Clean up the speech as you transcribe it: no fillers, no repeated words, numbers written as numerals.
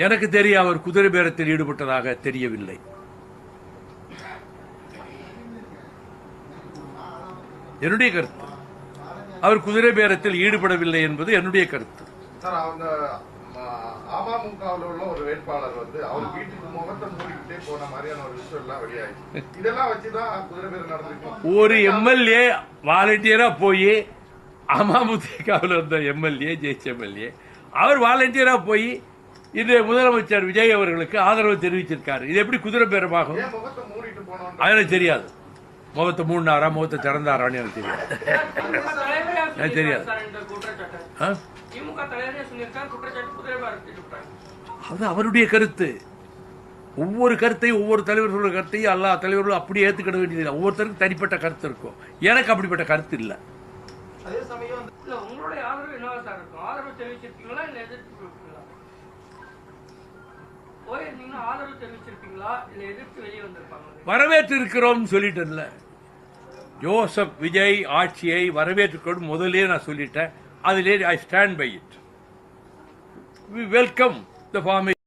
எனக்கு தெரிய அவர் குதிரை பேரத்தில் ஈடுபட்டதாக தெரியவில்லை. என்னுடைய கருத்து அவர் குதிரை பேரத்தில் ஈடுபடவில்லை என்பது என்னுடைய கருத்து. அமமுகவில் உள்ள ஒரு வேட்பாளர் அவர் வீட்டுக்கு முகத்தை மூடிக்கிட்டே போன மாதிரியான ஒரு விஷயம் எல்லாம் வெளியாயிடுச்சு. இதெல்லாம் வச்சுதான் குதிரை பேரம் நடந்திருக்கும். ஒரு எம்எல்ஏ வாலண்டியரா போய் அமமுகவில் இருந்த எம்எல்ஏ ஜெயிச்ச எம்எல்ஏ அவர் வாலண்டியரா போய் இது முதலமைச்சர் விஜய் அவர்களுக்கு ஆதரவு தெரிவிச்சிருக்காரு. இது எப்படி குதிரை பேரமாகும்? முகத்தை மூடிட்டு போனோம் எனக்கு தெரியாது. முகத்தை மூடினாரா முகத்தை திறந்தாரான்னு எனக்கு தெரியாது. எனக்கு தெரியாது. அது அவருடைய கருத்து. ஒவ்வொரு கருத்தையும் ஒவ்வொரு தலைவர்களோட கருத்தையும் எல்லா தலைவர்களும் அப்படியே ஏற்றுக்கிட வேண்டியதில்லை. ஒவ்வொருத்தருக்கும் தனிப்பட்ட கருத்து இருக்கும். எனக்கு அப்படிப்பட்ட கருத்து இல்லை. வரவேற்று இருக்கிறோம் சொல்லிட்டேன்ல. ஜோசப் விஜய் ஆட்சியை வரவேற்றுக்கொண்டு முதலே நான் சொல்லிட்டேன். அதிலே I stand by it. We welcome the formation.